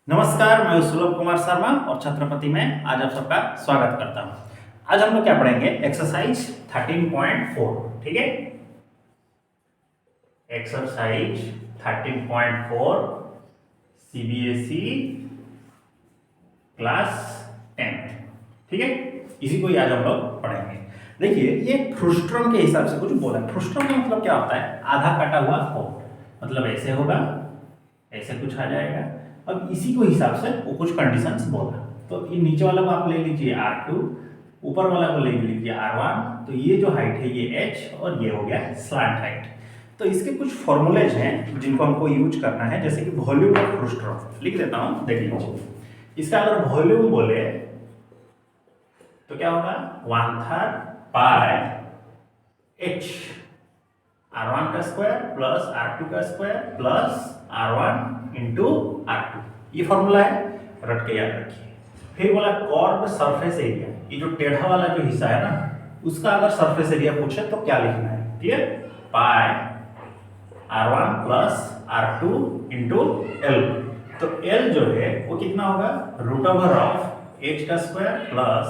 नमस्कार, मैं सुलभ कुमार शर्मा और छत्रपति में आज आप सबका स्वागत करता हूं। आज हम लोग क्या पढ़ेंगे? एक्सरसाइज 13.4। ठीक है, एक्सरसाइज 13.4 सीबीएसई क्लास 10th। ठीक है, इसी को ही आज हम लोग पढ़ेंगे। देखिए, ये फ्रुस्ट्रम के हिसाब से कुछ बोला है। फ्रुस्ट्रम का मतलब क्या होता है? आधा कटा हुआ कोड, मतलब ऐसे होगा, ऐसे कुछ आ जाएगा। अब इसी को हिसाब से वो कुछ कंडीशंस बोला। तो ये नीचे वाला को आप ले लीजिए R2, ऊपर वाला को ले लीजिए R1। तो ये जो हाइट है ये H और ये हो गया स्लैंट हाइट। तो इसके कुछ फॉर्मूलेज हैं जिनको हमको यूज करना है, जैसे कि वॉल्यूम ऑफ फ्रुस्ट्रम लिख देता हूं, देख लीजिए। इसका अगर वॉल्यूम बोले तो क्या होगा? 1/3 पाई H, R1 का स्क्वायर प्लस R2 का square plus R1 into R2। ये फॉर्मूला है, रट के याद रखिए। फिर बोला कर्व सरफेस एरिया, ये जो टेढ़ा वाला जो हिस्सा है ना, उसका अगर सरफेस एरिया पूछे तो क्या लिखना है? क्लियर? पाई R1 plus R2 into L। तो L जो है वो कितना होगा? रूट ओवर ऑफ H का स्क्वायर प्लस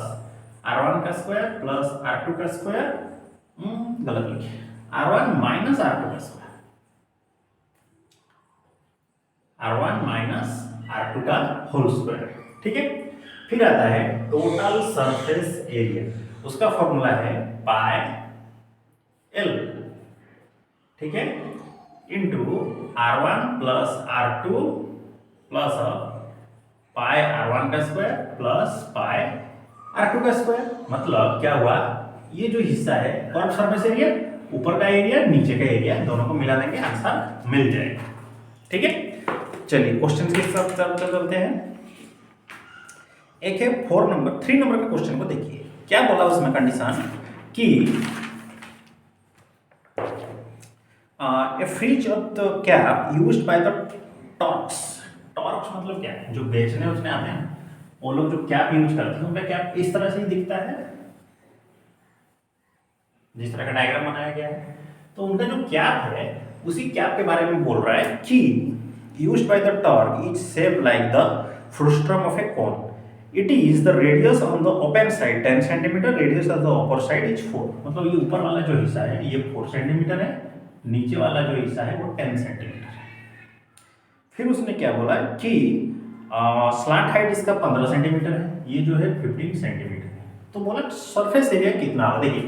R1 का स्क्वायर प्लस R2 का स्क्वायर, गलत लिखे, R1 माइनस R2 का स्क्वायर, R1 माइनस R2 का होल स्क्वायर। ठीक है, फिर आता है टोटल सरफेस एरिया, उसका फॉर्मूला है पाई L, ठीक है, into R1 plus R2 plus pi R1 का स्क्वायर प्लस पाई R2 का स्क्वायर। मतलब क्या हुआ? ये जो हिस्सा है कर्व सरफेस एरिया, ऊपर का एरिया नीचे का एरिया, दोनों को मिला देंगे, आंसर मिल जाएगा। ठीक है, चलिए क्वेश्चन के साथ चलते हैं। एक है 3 नंबर का क्वेश्चन को देखिए। क्या बोला उसमें कंडीशन कि a fridge of the cap used by the torques. Torques मतलब क्या है? जो बेचने उसने आते हैं वो लोग जो कैप यूज करते हैं, उनका कैप इस तरह से ही दिखता है, जिस तरह का डायग्राम बनाया गया है। तो उनका जो कैप है, उसी कैप के बारे में बोल रहा है कि used by the torque is shaped like the frustum of a cone. It is the radius on the open side 10 cm, radius of the upper side is 4। मतलब ये ऊपर वाला जो हिस्सा है ये 4 सेंटीमीटर है, नीचे वाला जो हिस्सा है वो 10 सेंटीमीटर है। फिर उसने क्या बोला कि स्लैंट हाइट इसका 15 सेंटीमीटर है, ये जो है 15 सेंटीमीटर है। तो बोला सरफेस एरिया कितना होगा? देखिए,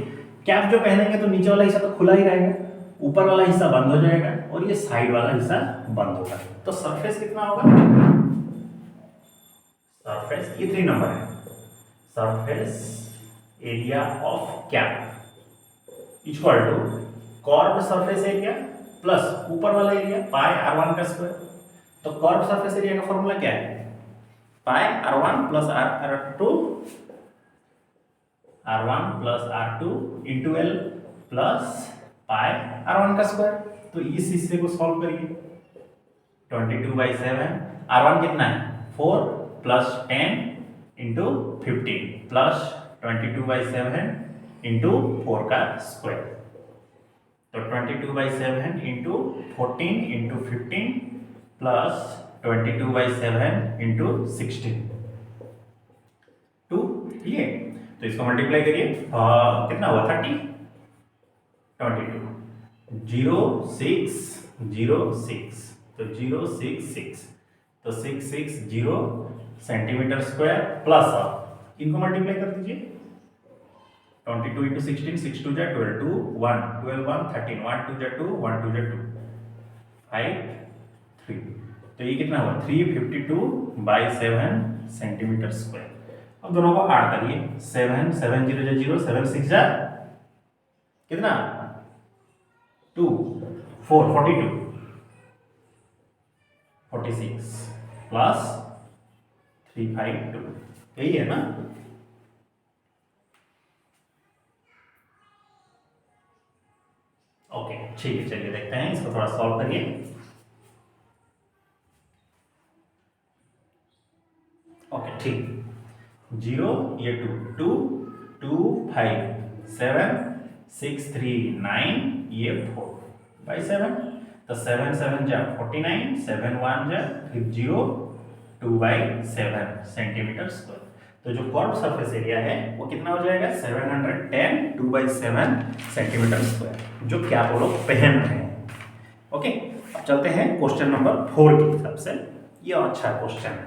कैप जो पहनेंगे तो नीचे वाला हिस्सा तो खुला ही रहेगा, ऊपर वाला हिस्सा बंद हो जाएगा और ये साइड वाला हिस्सा बंद होगा। तो सरफेस कितना होगा? सरफेस, ये 3 नंबर है, surface area of cap equal to curve surface area plus ऊपर वाला एरिया पाई R1 का स्क्वायर। तो कर्व सरफेस एरिया का फॉर्मूला क्या है? Pi R1 plus R2 into L plus pi R1 का स्क्वायर। तो इस हिस्से को सॉल्व करिए। 22/7, R1 कितना है? 4 प्लस 10 इंटू 15 प्लस 22/7 इंटू 4 का स्क्वायर। तो 22/7 इंटू 14 इंटू 15 प्लस 22/7 इंटू 16 2। ठीक है, तो इसको मल्टीप्लाई करिए, कितना हुआ? 30, 22, 0 6 0 6, तो 0 6 6, तो 6 6 0 सेंटीमीटर स्क्वायर प्लस इनको मल्टीप्लाई कर दीजिए। 22 इंटू 16, 6 2 जा 12, 2 1 12 1 13, 1 2 जा 2, 1 2 जा 2, 5 3। तो ये कितना हुआ? 352/7 सेंटीमीटर स्क्वायर। अब दोनों को ऐड करिए, 7 7 0 जा 0, 7 6 जा कितना? 2 4 42 46 प्लस 352, यही है ना? ओके, ठीक है, चलिए देखते हैं, इसको थोड़ा सॉल्व करिए। ओके, ठीक, 0 ये 2 2 2 5 7 6 3 9, ये 4/7। तो 7 7 जा 49, 7 1 जा फिर 0 2/7 सेंटीमीटर स्क्वायर। तो जो कर्व सरफेस एरिया है वो कितना हो जाएगा 710 2/7 सेंटीमीटर स्क्वायर, जो कि आप लोग पहन रहे हैं। ओके, अब चलते हैं क्वेश्चन नंबर 4 के हिसाब से। ये अच्छा क्वेश्चन है,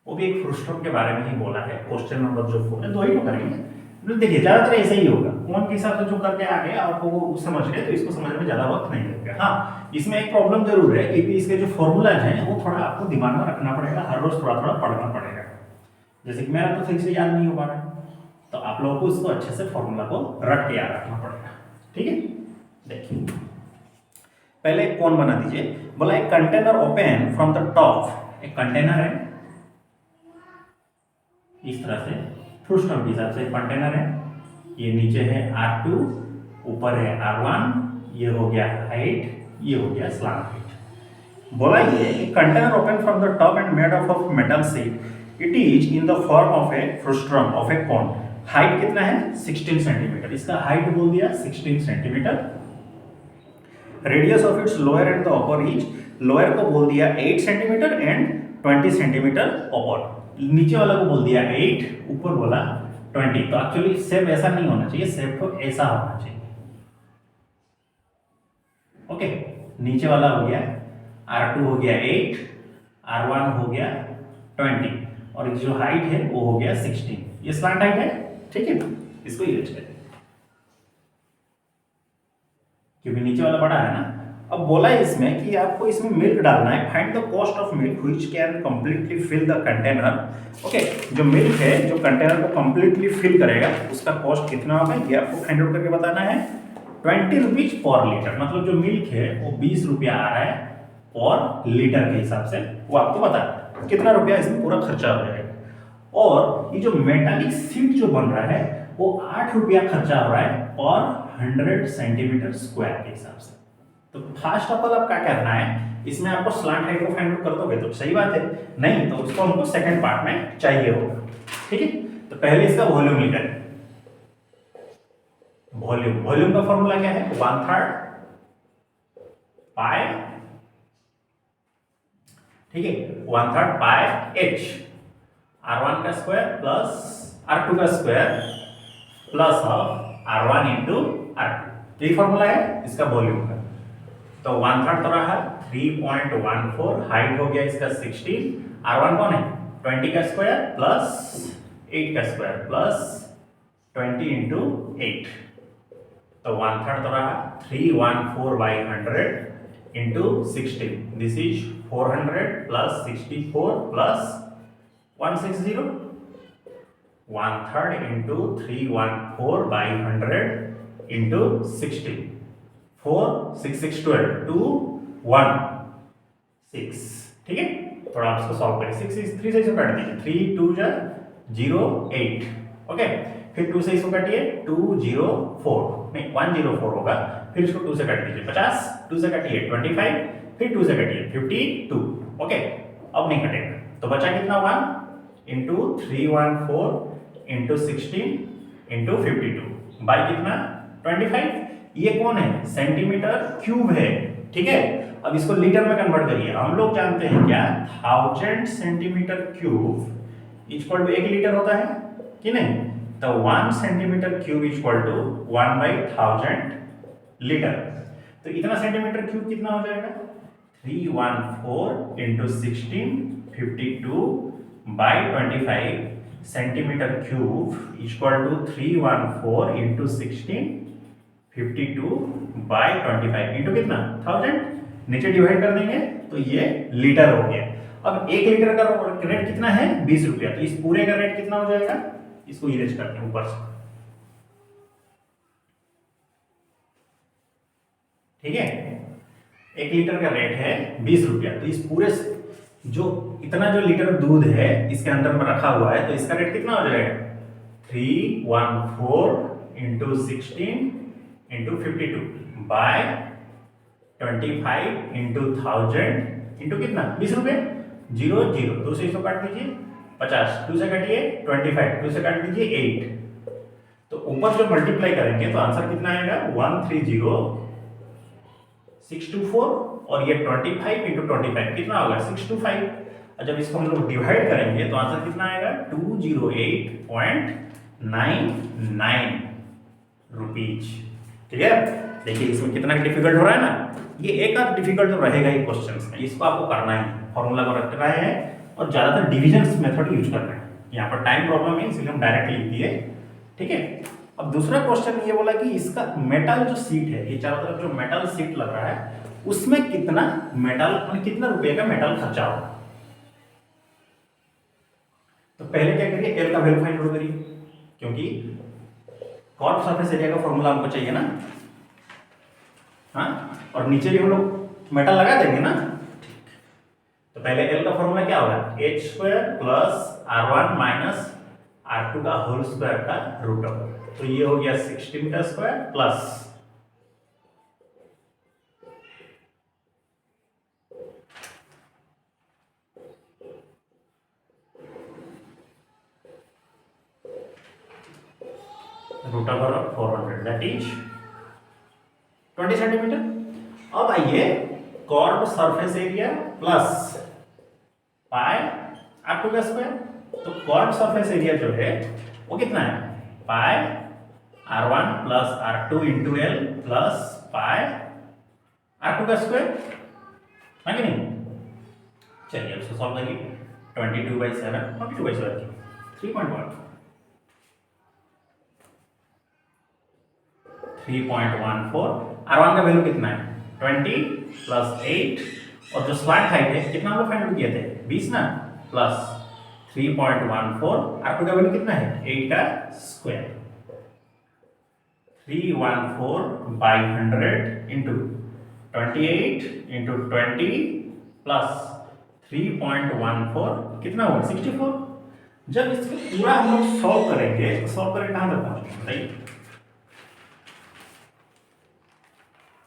वो भी एक फ्रूस्ट्रम के बारे में ही बोला है। क्वेश्चन नंबर जो 4 है, दो ही तो करेंगे। देखिए ज्यादातर ऐसा ही होगा, कौन के हिसाब से जो करके आ गए आपको वो समझ गए, तो इसको समझने में ज्यादा वक्त नहीं लगेगा। हाँ, इसमें एक प्रॉब्लम जरूर है, क्योंकि इसके जो फॉर्मूलाज हैं वो थोड़ा आपको दिमाग में रखना पड़ेगा, हर रोज थोड़ा थोड़ा पढ़ना पड़ेगा। जैसे कि मेरा तो सही से याद नहीं हो पा रहा है, तो आप लोगों को इसको अच्छे से फॉर्मूला को रट के याद रखना पड़ेगा। ठीक है, देखिए पहले कौन बना दीजिए। बोला एक container open from the top, एक कंटेनर है इस तरह से, फ्रूस्ट्रम के हिसाब से कंटेनर है, ये नीचे है R2, ऊपर है R1, ये हो गया हाइट, ये हो गया स्लांट हाइट। बोला ये container open from the top and made of metal sheet, it is in the form of a frustum of a cone. Height कितना है 16 सेंटीमीटर, इसका हाइट बोल दिया 16 centimetre. Radius of its lower end the upper is, lower को बोल दिया 8 centimetre and 20 centimetre अपर, नीचे वाला को बोल दिया 8, ऊपर बोला 20। तो एक्चुअली सेप ऐसा नहीं होना चाहिए, सेप तो ऐसा होना चाहिए। ओके, नीचे वाला हो गया R2 हो गया 8, R1 हो गया 20, और जो हाइट है वो हो गया 16। ये स्लैंट हाइट है, ठीक है, इसको यूज करें क्योंकि नीचे वाला बड़ा है ना। अब बोला है इसमें कि आपको इसमें मिल्क डालना है, find the cost of milk which can completely fill the container. Okay, जो मिल्क है जो कंटेनर को कंप्लीटली फिल करेगा उसका कॉस्ट कितना होगा ये आपको फाइंड आउट करके बताना है। 20 रुपीज पर लीटर, मतलब जो मिल्क है वो 20 रुपया आ रहा है पर लीटर के हिसाब से, वो आपको बताना है कितना रुपया इसमें पूरा खर्चा हो जाएगा। और ये जो मेटालिक शीट जो बन रहा है वो 8 रुपया खर्चा हो रहा है पर 100 सेंटीमीटर स्क्वायर के हिसाब से। तो फर्स्ट ऑफ ऑल आप क्या करना है, इसमें आपको स्लांट हाइट को फाइंड आउट कर दोगे तो सही बात है, नहीं तो उसको हमको सेकंड पार्ट में चाहिए होगा। ठीक है, तो पहले इसका वॉल्यूम निकालें। वॉल्यूम का फॉर्मूला क्या है 1/3 पाई, ठीक है, 1/3 पाई h, R1 का स्क्वायर प्लस R2 का square plus of R1 into R2, यही फॉर्मूला है इसका वॉल्यूम का। तो 1/3 तो रहा 3.14, हाइट हो गया इसका 16, R1 कौन है 20 का स्क्वायर प्लस 8 का स्क्वायर प्लस 20 इंटू 8, तो 1/3 तो रहा 314/100 into 16, this is 400 plus 64 plus 160, 1/3 into 314/100 into 16, 4 6 6 12 2 1 6, ठीक है। थोड़ा आप इसको सॉल्व करें, 6 3 से इसको काट दीजिए, 3 2 जा 0 8, ओके, फिर 2 से इसको काटिए 204, नहीं 104 होगा, फिर इसको 2 से काट दीजिए 50, 2 से काटिए 25, फिर 2 से काटिए 52, ओके। अब नहीं कटेगा तो बचा कितना 1 इंटू 314 इंटू 16 इंटू 52 बाई कितना 25। ये कौन है सेंटीमीटर क्यूब है, ठीक है। अब इसको लीटर में कन्वर्ट करिए, हम लोग जानते हैं क्या 1000 centimetre cube equal to 1 litre होता है कि नहीं, तो 1 centimetre cube equal to 1/1000 litre. तो इतना सेंटीमीटर क्यूब कितना हो जाएगा 314 into 16 52 by 25 centimetre cube equal to 314 into 16 52 by 25 into कितना 1000, नीचे डिवाइड कर देंगे तो ये लीटर हो गया। अब 1 लीटर का रेट कितना है 20 रुपया, तो इस पूरे का रेट कितना हो जाएगा, इसको इरेज करते हैं ऊपर से, ठीक है। 1 लीटर का रेट है 20 रुपया, तो इस पूरे जो इतना जो लीटर दूध है इसके अंदर में रखा हुआ है, तो इसका रेट कितना हो जाएगा 314 into 16 into 52 by 25 into 1000 into कितना 20 रुपए 0 0, 2 से इसको काट दीजिए 50, 2 से काटिए 25, 2 से काट दीजिए 8, तो ऊपर जो मल्टीप्लाई करेंगे तो आंसर कितना आएगा 130 624 और ये 25 इंटू 25 कितना होगा 625। और जब इसको हम लोग डिवाइड करेंगे तो आंसर कितना आएगा 208.99 रुपीज। ठीक है, देखिए इसमें कितना डिफिकल्ट हो रहा है ना, ये एक आध डिफिकल्ट तो रहेगा ही क्वेश्चंस में, इसको आपको करना ही फॉर्मूला को रखना है और ज्यादातर डिविजन्स मेथड यूज करना है। यहाँ पर टाइम प्रॉब्लम है इसलिए हम डायरेक्ट लिख दिए। ठीक है, अब दूसरा क्वेश्चन ये बोला कि इसका मेटल जो सीट है, ये चारों तरफ जो मेटल सीट लग रहा है उसमें कितना मेटल मतलब कितना रुपए का मेटल खर्चा होगा। तो पहले क्या करिए, एल का वैल्यू फाइंड आउट करिए, क्योंकि कॉर्ड सरफेस एरिया का फॉर्मूला हमको चाहिए ना। हाँ, और नीचे भी हम लोग मेटल लगा देंगे ना। तो पहले एल का फॉर्मूला क्या होगा, h square plus r1 minus r2 का होल स्क्वायर का रूट ओवर। तो ये हो गया 60 metre square plus root over of 400 that is 20 centimetre. अब आइए curved surface area plus pi r2 का स्क्वायर। तो कॉर्ड सरफेस एरिया जो है वो कितना है, pi r1 plus r2 into L plus pi r2 का स्क्वायर, है कि नहीं। चलिए अब इसको सॉल्व करिए, 22/7 3.1 3.14। r1 का वैल्यू कितना है 20 प्लस 8 और जो स्लैंट हाइट है कितना हम लोग फाइंड आउट किए थे 20 ना, प्लस 3.14। r2 का वैल्यू कितना है 8 का स्क्वायर, 314/100 इंटू 28 इंटू 20 प्लस 3.14 कितना होगा 64। जब इसको पूरा हम लोग सॉल्व करेंगे तो सॉल्व करेंगे कहां तक पहुंचेंगे बताइए।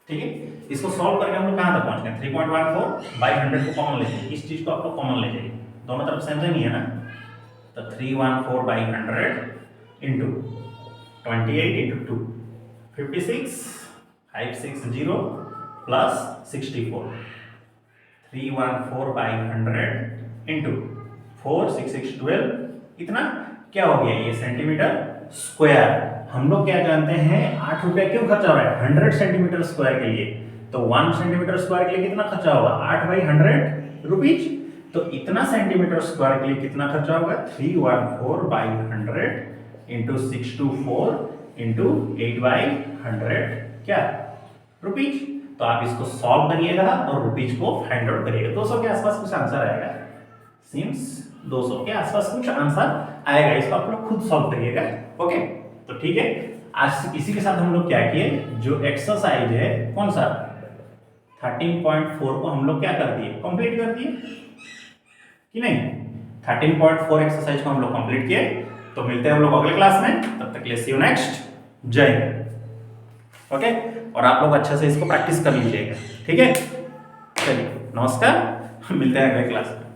ठीक है, इसको सॉल्व करके हम लोग कहां तक पहुंच गए 3.14/100 को कॉमन ले जाइए, इस चीज को आपको कॉमन ले जाइए, दोनों तरफ सेम सेम ही है ना। तो 314/100 इंटू 28 इंटू 2 56 560 प्लस 64 314/100 इंटू 4 6 6 12 इतना क्या हो गया ये सेंटीमीटर स्क्वायर। हम लोग क्या जानते हैं 8 रुपया क्यों खर्चा हो रहा है 100 सेंटीमीटर स्क्वायर के लिए, तो 1 सेंटीमीटर स्क्वायर के लिए कितना खर्चा होगा 8/100 रुपीज। तो इतना सेंटीमीटर स्क्वायर के लिए कितना खर्चा होगा 314/100 इंटू 624 इंटू 8/100 क्या रुपीज। तो आप इसको सॉल्व करिएगा और रुपीज को फाइंड आउट करिएगा, 200 के आसपास कुछ आंसर आएगा, सिम्स 200 के आसपास कुछ आंसर आएगा, इसको आप लोग खुद सॉल्व करिएगा। ओके, तो ठीक है, आज इसी के साथ हम लोग क्या किए, जो एक्सरसाइज है कौन सा 13.4 को हम लोग क्या कर दिए कंप्लीट कर दिए कि नहीं। 13.4 एक्सरसाइज को हम लोग कंप्लीट किए। तो मिलते हैं हम लोग अगले क्लास में, तब तक के लिए सी यू नेक्स्ट, जय हिंद। ओके, और आप लोग अच्छे से इसको प्रैक्टिस कर लीजिएगा। ठीक है, चलिए नमस्कार, मिलते हैं अगले क्लास में।